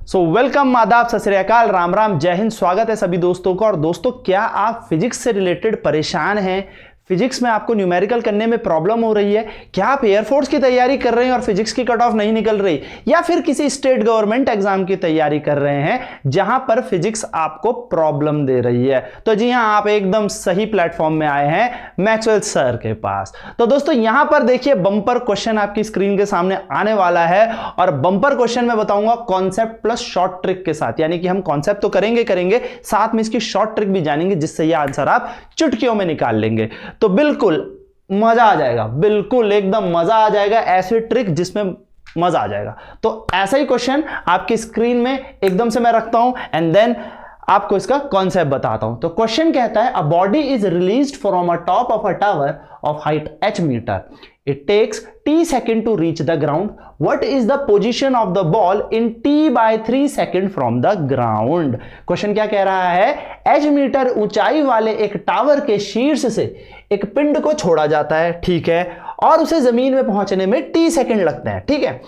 So welcome, आदाब, सत श्री अकाल, राम राम, जय हिंद। स्वागत है सभी दोस्तों का। और दोस्तों, क्या आप फिजिक्स से रिलेटेड परेशान हैं? फिजिक्स में आपको न्यूमेरिकल करने में प्रॉब्लम हो रही है? क्या आप एयरफोर्स की तैयारी कर रहे हैं और फिजिक्स की कट ऑफ नहीं निकल रही, या फिर किसी स्टेट गवर्नमेंट एग्जाम की तैयारी कर रहे हैं जहां पर फिजिक्स आपको प्रॉब्लम दे रही है? तो जी हां, आप एकदम सही प्लेटफॉर्म में आए हैं, मैक्सवेल सर के पास। तो दोस्तों, यहां पर देखिए, बंपर क्वेश्चन आपकी स्क्रीन के सामने आने वाला है और बंपर क्वेश्चन में बताऊंगा कॉन्सेप्ट प्लस शॉर्ट ट्रिक के साथ। यानी कि हम कॉन्सेप्ट तो करेंगे, साथ में इसकी शॉर्ट ट्रिक भी जानेंगे, जिससे यह आंसर आप चुटकियों में निकाल लेंगे। तो बिल्कुल मजा आ जाएगा, बिल्कुल एकदम मजा आ जाएगा, ऐसी ट्रिक जिसमें मजा आ जाएगा। तो ऐसा ही क्वेश्चन आपकी स्क्रीन में एकदम से मैं रखता हूं एंड देन आपको इसका कॉन्सेप्ट बताता हूं। तो क्वेश्चन कहता है, a body is released from a top of a tower of height h metre, it takes t second to reach the ground, what is the position of the ball in t by 3 second from the ground? Question क्या कह रहा है, h metre ऊंचाई वाले एक tower के शीर्ष से एक पिंड को छोड़ा जाता है, ठीक है, और उसे जमीन में पहुंचने में t सेकंड लगते हैं, ठीक है।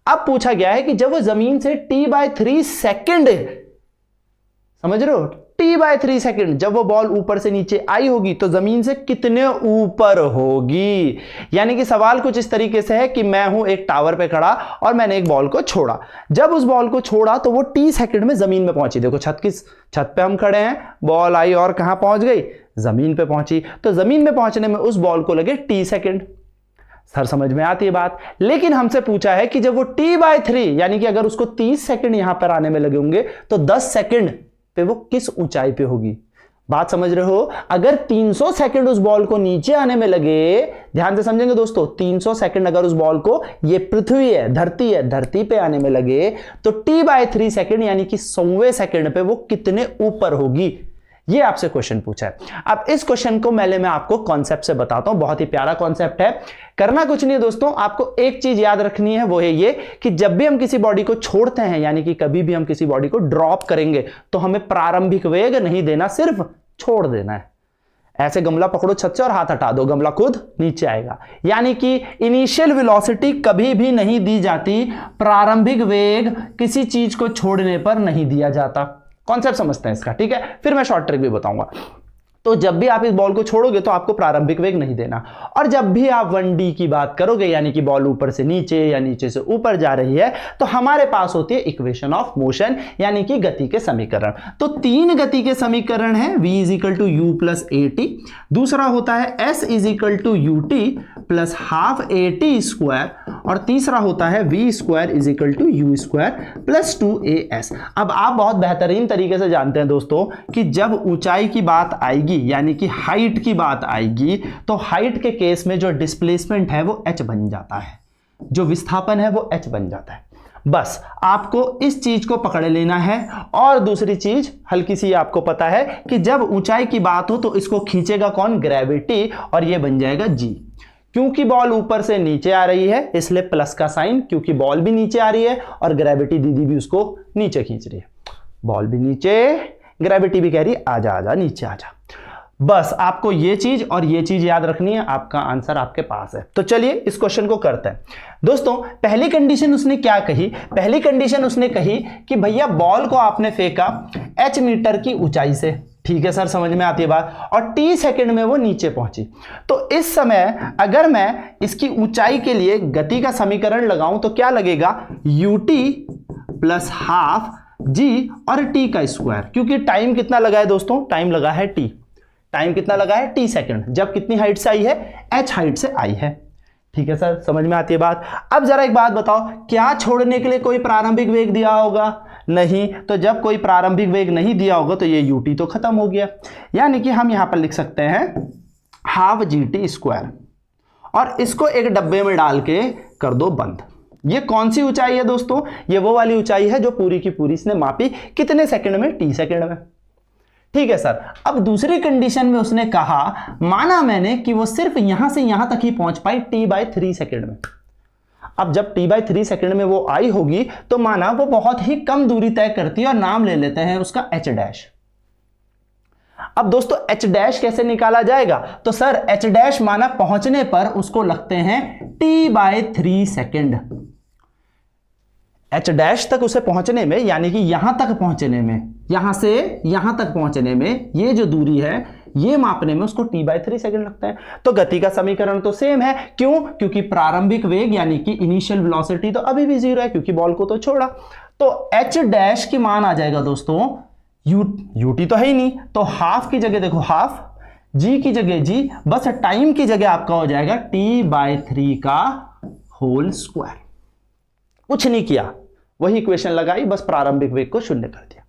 अब पूछा गया है कि जब वो जमीन से t by 3 सेकंड, समझ रहे हो, t by 3 सेकंड जब वो बॉल ऊपर से नीचे आई होगी तो जमीन से कितने ऊपर होगी। यानी कि सवाल कुछ इस तरीके से है कि मैं हूं एक टावर पे खड़ा और मैंने एक बॉल को छोड़ा। जब उस बॉल को छोड़ा तो वो t सेकंड में जमीन में पहुंची। देखो, छत पे हम खड़े हैं, बॉल आई और कहां पहुंच गई, जमीन पे पहुंची। तो जमीन में पहुंचने में उस बॉल को लगे t सेकंड। सर समझ में आती है बात। लेकिन हमसे पूछा है कि जब वो t by 3, यानी कि अगर उसको 30 सेकंड यहां पर आने में लगे होंगे तो 10 सेकंड पे वो किस ऊंचाई पे होगी। बात समझ रहे हो? अगर 300 सेकंड उस बॉल को नीचे आने में लगे, ध्यान से समझेंगे दोस्तों, 300 सेकंड अगर उस बॉल को, ये पृथ्वी है, धरती पे आने में लगे तो t by 3 सेकंड यानी कि 100वें सेकंड पे वो कितने ऊपर होगी। ये आपसे क्वेश्चन पूछा है। अब इस क्वेश्चन को मैं आपको कॉन्सेप्ट से बताता हूं। बहुत ही प्यारा कॉन्सेप्ट है। करना कुछ नहीं है दोस्तों, आपको एक चीज याद रखनी है, वो है ये कि जब भी हम किसी बॉडी को छोड़ते हैं, यानी कि कभी भी हम किसी बॉडी को ड्रॉप करेंगे, तो हमें प्रारंभिक वेग नहीं देना, सिर्फ छोड़ देना है। ऐसे गमला पकड़ो छत से और हाथ हटा दो, गमला खुद नीचे आएगा। यानी कि इनिशियल वेलोसिटी कभी भी नहीं दी जाती, प्रारंभिक वेग किसी चीज को छोड़ने पर नहीं दिया जाता। कॉन्सेप्ट समझते हैं इसका, ठीक है। फिर मैं शॉर्ट ट्रिक भी बताऊंगा। तो जब भी आप इस बॉल को छोड़ोगे तो आपको प्रारंभिक वेग नहीं देना, और जब भी आप 1D की बात करोगे, यानी कि बॉल ऊपर से नीचे या नीचे से ऊपर जा रही है, तो हमारे पास होती है इक्वेशन ऑफ मोशन, यानी कि गति के समीकरण। तो 3 गति के समीकरण है, v = u + at, दूसरा होता है s = ut + ½ at², और तीसरा होता है v² = u² + 2as। अब आप बहुत बेहतरीन तरीके से जानते हैं दोस्तों कि जब ऊंचाई की बात आएगी, यानी कि हाइट की बात आएगी, तो हाइट के केस में जो डिस्प्लेसमेंट है वो h बन जाता है, जो विस्थापन है वो h बन जाता है। बस आपको इस चीज को पकड़ लेना है। और दूसरी चीज हल्की सी आपको पता है कि जब ऊंचाई की बात हो तो इसको खींचेगा कौन, ग्रेविटी, और ये बन जाएगा g। क्योंकि बॉल ऊपर से नीचे आ रही है इसलिए प्लस का साइन, क्योंकि बॉल भी नीचे आ रही है और ग्रेविटी दीदी भी उसको नीचे खींच रही है। बॉल भी नीचे, ग्रेविटी भी कह रही है आजा आजा नीचे आजा। बस आपको ये चीज और ये चीज याद रखनी है, आपका आंसर आपके पास है। तो चलिए इस क्वेश्चन को करते हैं दोस्तों। पहली कंडीशन उसने क्या कही, पहली कंडीशन उसने कही कि भैया बॉल को आपने फेंका h मीटर की ऊंचाई से, ठीक है सर, समझ में आती है बात, और t सेकंड में वो नीचे पहुंची। तो इस समय अगर मैं इसकी ऊंचाई के लिए गति का समीकरण लगाऊं तो क्या लगेगा, ut + ½ g और t का स्क्वायर। क्योंकि टाइम कितना लगा है दोस्तों, टाइम लगा है t, टाइम कितना लगा है, t सेकंड, जब कितनी हाइट से आई है, h हाइट से आई है, ठीक है सर, समझ में आती है बात। अब जरा एक बात बताओ, क्या छोड़ने के लिए कोई प्रारंभिक वेग दिया होगा? नहीं। तो जब कोई प्रारंभिक वेग नहीं दिया होगा तो ये ut तो खत्म हो गया। यानी कि हम यहां पर लिख सकते हैं ½ gt², और इसको एक डब्बे में डाल के कर दो बंद। ये कौन सी ऊंचाई है दोस्तों, ये वो वाली ऊंचाई है जो पूरी की पूरी इसने मापी, कितने सेकंड में, t सेकंड में, ठीक है सर। अब दूसरी कंडीशन में उसने कहा, माना मैंने कि वो सिर्फ यहां से यहां तक ही पहुंच पाई t by 3 सेकंड में। अब जब t by 3 सेकंड में वो आई होगी तो माना वो बहुत ही कम दूरी तय करती है, और नाम ले लेते हैं उसका h'। अब दोस्तों h' कैसे निकाला जाएगा, तो सर h' माना पहुंचने पर उसको लगते हैं t by 3 second. H dash तक उसे पहुंचने में, यानी कि यहां तक पहुंचने में, यहां से यहां तक पहुंचने में ये जो दूरी है ये मापने में उसको t/3 सेकंड लगता है। तो गति का समीकरण तो सेम है, क्यों? क्योंकि प्रारंभिक वेग यानी कि इनिशियल वेलोसिटी तो अभी भी 0 है क्योंकि बॉल को तो छोड़ा। तो एच डैश की मान आ जाएगा दोस्तों यूटी तो है ही नहीं, तो हाफ की जगह देखो हाफ, जी की जगह जी, बस टाइम की जगह आपका हो जाएगा t/3 का होल स्क्वायर। कुछ नहीं किया, वही इक्वेशन लगाई, बस प्रारंभिक वेग को शून्य कर दिया।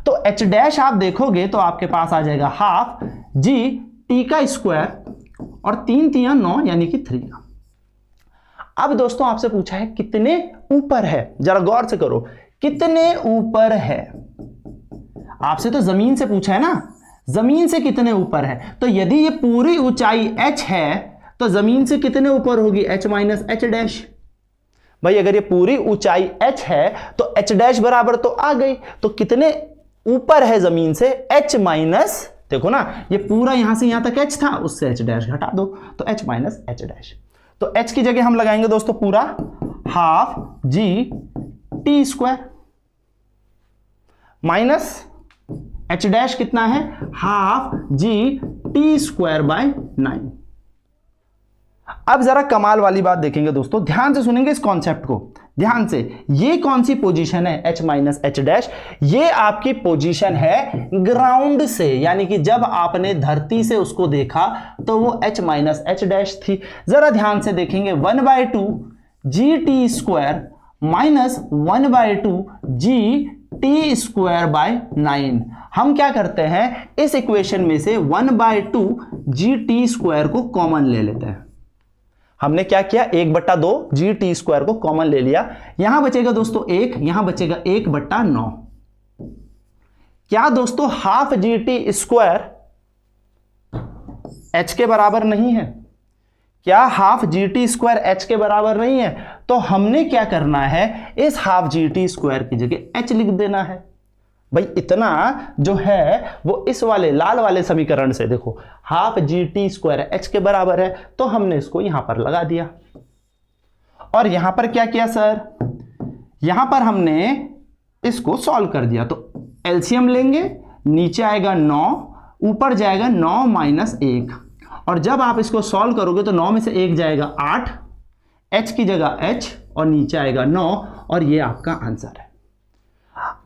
तो एच डैश आप देखोगे तो आपके पास आ जाएगा हाफ जी टी का स्क्वायर और 3 तिया 9 यानी कि 3 का। अब दोस्तों आपसे पूछा है कितने ऊपर है, जरा गौर से करो, कितने ऊपर है। आपसे तो जमीन से पूछा है ना, जमीन से कितने ऊपर है। तो यदि ये पूरी ऊंचाई h है तो जमीन से कितने ऊपर होगी, h माइनस एच डैश। भाई अगर ये पूरी ऊंचाई h है तो h डैश बराबर तो आ गई, तो कितने ऊपर है जमीन से, h माइनस, देखो ना ये पूरा यहां से यहां तक h था, उससे h डैश घटा दो तो h माइनस एच डैश। तो h की जगह हम लगाएंगे दोस्तों पूरा half G T square minus H dash कितना है, half G T square by 9। अब जरा कमाल वाली बात देखेंगे दोस्तों, ध्यान से सुनेंगे इस कॉन्सेप्ट को, ध्यान से। ये कौन सी पोजीशन है, h माइनस एच डैश, ये आपकी पोजीशन है ग्राउंड से, यानी कि जब आपने धरती से उसको देखा तो वो h माइनस एच डैश थी। जरा ध्यान से देखेंगे 1/2 G T square minus 1/2 G T square by 9। हम क्या करते हैं, इस इक्वेशन में से 1/2 जी टी स्क्वायर को कॉमन ले लेते हैं। हमने क्या किया, 1/2 जी टी स्क्वायर को कॉमन ले लिया, यहां बचेगा दोस्तों 1, यहां बचेगा 1/9। क्या दोस्तों half G T square h के बराबर नहीं है? क्या half G T square h के बराबर नहीं है? तो हमने क्या करना है, इस हाफ जी टी स्क्वायर की जगह h लिख देना है। भाई इतना जो है वो इस वाले लाल वाले समीकरण से, देखो half G T square h के बराबर है, तो हमने इसको यहां पर लगा दिया। और यहां पर क्या किया सर, यहां पर हमने इसको सॉल्व कर दिया। तो एलसीएम लेंगे, नीचे आएगा 9, ऊपर जाएगा 9 माइनस 1, और जब आप इसको सॉल्व करोगे तो 9 में से 1 जाएगा 8, h की जगह h और नीचे आएगा 9, और ये आपका आंसर है।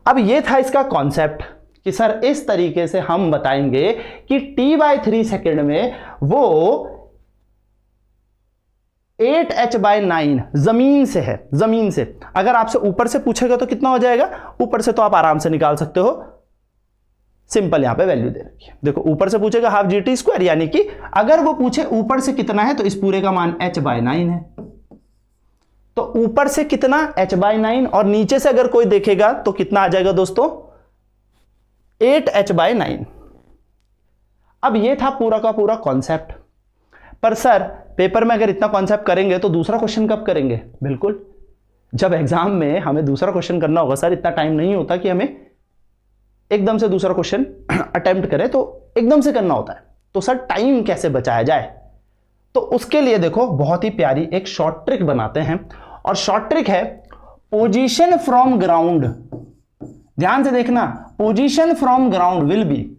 अब ये था इसका कॉन्सेप्ट कि सर इस तरीके से हम बताएंगे कि t/3 सेकेंड में वो 8h/9 जमीन से है, जमीन से। अगर आपसे ऊपर से पूछेगा तो कितना हो जाएगा, ऊपर से तो आप आराम से निकाल सकते हो, सिंपल यहां पे वैल्यू दे रखी है। देखो ऊपर से पूछेगा हाफ जी टी स्क्वायर, यानी कि अगर वो पूछे ऊपर से कितना है तो इस पूरे का मान h/9 है। तो ऊपर से कितना, h/9, और नीचे से अगर कोई देखेगा तो कितना आ जाएगा दोस्तों, 8h/9। अब ये था पूरा का पूरा कॉन्सेप्ट। पर सर पेपर में अगर इतना कॉन्सेप्ट करेंगे तो दूसरा क्वेश्चन कब करेंगे? बिल्कुल जब एग्जाम में हमें दूसरा क्वेश्चन करना होगा। सर इतना टाइम नहीं होता कि हमें एकदम से दूसरा क्वेश्चन अटेम्प्ट करें, तो एकदम से करना होता है। तो सर टाइम कैसे बचाया जाए, तो उसके लिए देखो बहुत ही प्यारी एक शॉर्ट ट्रिक बनाते हैं, और शॉर्ट ट्रिक है पोजीशन फ्रॉम ग्राउंड। ध्यान से देखना, position from ground will be,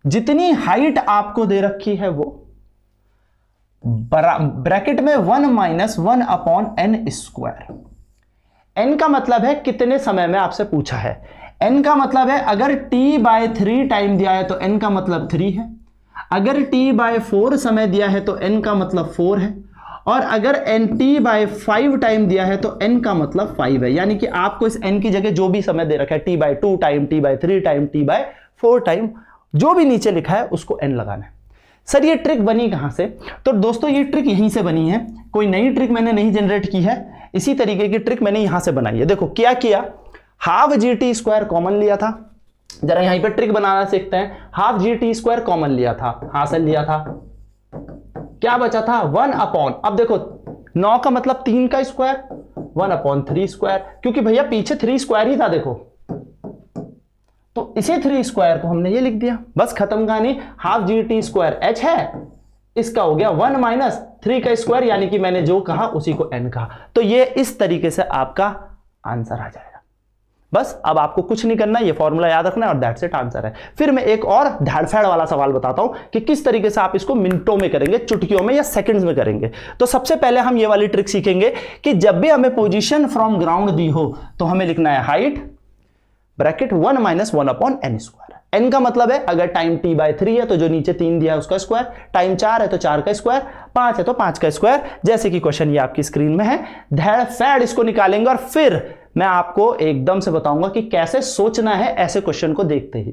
जितनी हाइट आपको दे रखी है वो ब्रैकेट में 1 माइनस 1/n²। n का मतलब है कितने समय में आपसे पूछा है। n का मतलब है अगर t/3 टाइम दिया है तो n का मतलब 3 है, अगर t/4 समय दिया है तो n का मतलब 4 है, और अगर t/5 टाइम दिया है तो n का मतलब 5 है। यानी कि आपको इस n की जगह जो भी समय दे रखा है, t/2 time, t/3 time, t/4 time, जो भी नीचे लिखा है उसको n लगाना है। सर ये ट्रिक बनी कहां से? तो दोस्तों ये ट्रिक यहीं से बनी है, कोई नई ट्रिक मैंने नहीं जनरेट की है, इसी तरीके की ट्रिक मैंने यहां से बनाई है। देखो क्या किया, half G T square common लिया था, जरा यहीं पे ट्रिक बनाना सीखते हैं। Half G T square common लिया था, हासिल लिया था, क्या बचा था 1/, अब देखो 9 का मतलब 3 का स्क्वायर, 1/3 स्क्वायर, क्योंकि भैया पीछे 3 स्क्वायर ही था देखो, तो इसे 3 स्क्वायर को हमने ये लिख दिया, बस खत्म कहानी। Half G T square h है, इसका हो गया 1 माइनस 3 का स्क्वायर, यानी कि मैंने जो कहा उसी को n कहा। तो ये इस तरीके से आपका आंसर आ जाएगा। बस अब आपको कुछ नहीं करना, ये फॉर्मूला याद रखना है और दैट्स इट, आंसर है। फिर मैं एक और धाड़फैड़ वाला सवाल बताता हूं कि किस तरीके से आप इसको मिनटों में करेंगे, चुटकियों में या सेकंड्स में करेंगे। तो सबसे पहले हम ये वाली ट्रिक सीखेंगे कि जब भी हमें पोजीशन फ्रॉम ग्राउंड दी हो तो हमें लिखना है हाइट ब्रैकेट 1 - 1/n²। n का मतलब है अगर टाइम t/3 है तो जो नीचे 3 दिया है उसका स्क्वायर, टाइम 4 है तो 4 का स्क्वायर, 5 है तो 5 का स्क्वायर, जैसे कि क्वेश्चन ये आपकी स्क्रीन में है। धड़ इसको निकालेंगे और फिर मैं आपको एकदम से बताऊंगा कि कैसे सोचना है ऐसे क्वेश्चन को देखते ही।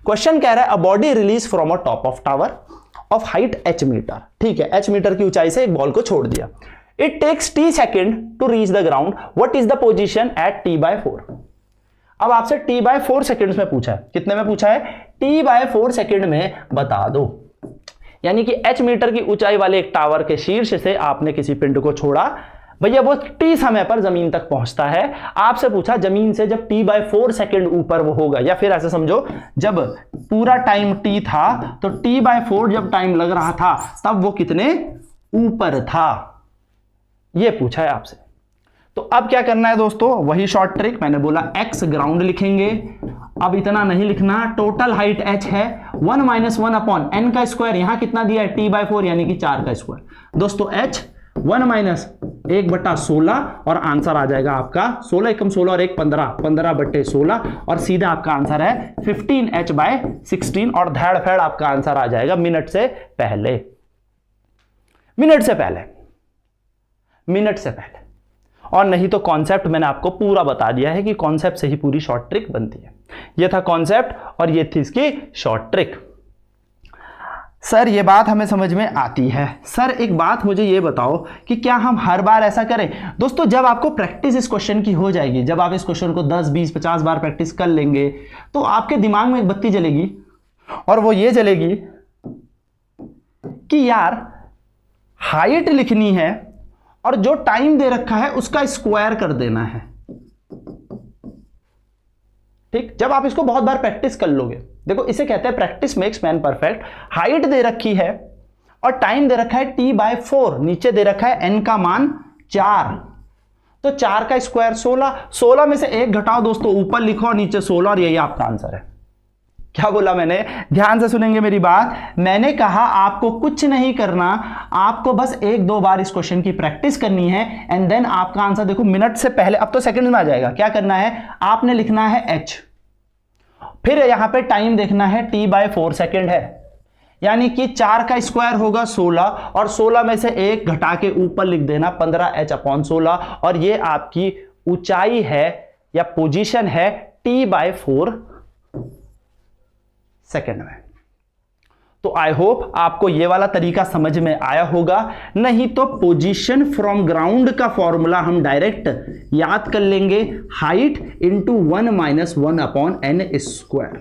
क्वेश्चन कह रहा है a body release from a top of tower of height h metre. ठीक है, h मीटर की ऊंचाई से एक बॉल को छोड़ दिया। It takes t second to reach the ground, what is the position at t/4। अब आपसे t/4 सेकेंड्स में पूछा है, कितने में पूछा है, t/4 सेकेंड में बता दो। यानी कि h मीटर की ऊंचाई वाले एक टावर के शीर्ष से आपने किसी पिंड को छोड़ा, भैया वो t समय पर जमीन तक पहुंचता है। आपसे पूछा जमीन से जब t/4 सेकेंड ऊपर वो होगा, या फिर ऐसे समझो जब पूरा टाइम t था तो t/4 जब टाइम लग रहा था तब वो कितने ऊपर था, ये पूछा है आपसे। तो अब क्या करना है दोस्तों, वही शॉर्ट ट्रिक मैंने बोला, x ग्राउंड लिखेंगे। अब इतना नहीं लिखना, टोटल हाइट h है 1 - 1/n का स्क्वायर, यहां कितना दिया है t/4 यानी कि 4 का स्क्वायर। दोस्तों h 1 - 1/16 और आंसर आ जाएगा आपका 16 एकम 16 और 1 15, 15/16 और सीधा आपका आंसर है 15h/16 और धैड़ फैड़ आपका आंसर आ जाएगा मिनट से पहले, मिनट से पहले, मिनट से पहले। और नहीं तो कॉन्सेप्ट मैंने आपको पूरा बता दिया है कि कॉन्सेप्ट से ही पूरी शॉर्ट ट्रिक बनती है। यह था कॉन्सेप्ट और ये थी इसकी शॉर्ट ट्रिक। सर ये बात हमें समझ में आती है। सर एक बात मुझे ये बताओ कि क्या हम हर बार ऐसा करें? दोस्तों जब आपको प्रैक्टिस इस क्वेश्चन की हो जाएगी, जब आप इस क्वेश्चन को 10, 20, 50 बार प्रैक्टिस कर लेंगे तो आपके दिमाग में एक बत्ती जलेगी और वो ये जलेगी कि यार हाइट लिखनी है और जो टाइम दे रखा है उसका स्क्वायर कर देना है। ठीक, जब आप इसको बहुत बार प्रैक्टिस कर लोगे, देखो इसे कहते हैं practice makes man perfect. Height दे रखी है और टाइम दे रखा है t/4, नीचे दे रखा है n का मान 4, तो 4 का स्क्वायर 16, 16 में से 1 घटाओ दोस्तों, ऊपर लिखो और नीचे 16 और यही आपका आंसर है। क्या बोला मैंने? ध्यान से सुनेंगे मेरी बात। मैंने कहा आपको कुछ नहीं करना, आपको बस 1-2 बार इस क्वेश्चन की प्रैक्टिस करनी है एंड देन आपका आंसर देखो मिनट से पहले, अब तो सेकंड में आ जाएगा। क्या करना है, आपने लिखना है h, फिर यहां पे टाइम देखना है t/4 सेकेंड है, यानी कि 4 का स्क्वायर होगा 16 और 16 में से 1 घटा के ऊपर लिख देना 15h/16 और ये आपकी ऊंचाई है या पोजीशन है t/4 सेकेंड में। तो आई होप आपको ये वाला तरीका समझ में आया होगा। नहीं तो पोजीशन फ्रॉम ग्राउंड का फॉर्मूला हम डायरेक्ट याद कर लेंगे, हाइट इंटू 1 - 1/n²।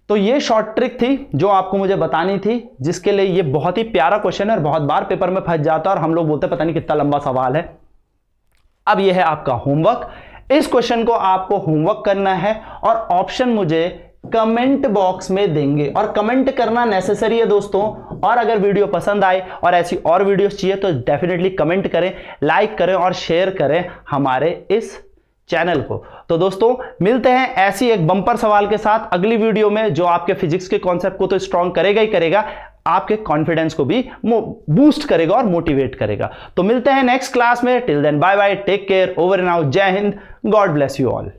तो ये शॉर्ट ट्रिक थी जो आपको मुझे बतानी थी, जिसके लिए ये बहुत ही प्यारा क्वेश्चन है और बहुत बार पेपर में फंस जाता है और हम लोग बोलते पता नहीं कितना लंबा सवाल है। अब ये है आपका होमवर्क। इस क्वेश्चन को आपको होमवर्क करना है और ऑप्शन मुझे कमेंट बॉक्स में देंगे और कमेंट करना नेसेसरी है दोस्तों। और अगर वीडियो पसंद आए और ऐसी और वीडियोस चाहिए तो डेफिनेटली कमेंट करें, लाइक करें और शेयर करें हमारे इस चैनल को। तो दोस्तों मिलते हैं ऐसी एक बम्पर सवाल के साथ अगली वीडियो में, जो आपके फिजिक्स के कॉन्सेप्ट को तो स्ट्रॉन्ग करेगा ही करेगा, आपके कॉन्फिडेंस को भी बूस्ट करेगा और मोटिवेट करेगा। तो मिलते हैं नेक्स्ट क्लास में। Till then bye bye, take care, over and out, Jai Hind, God bless you all.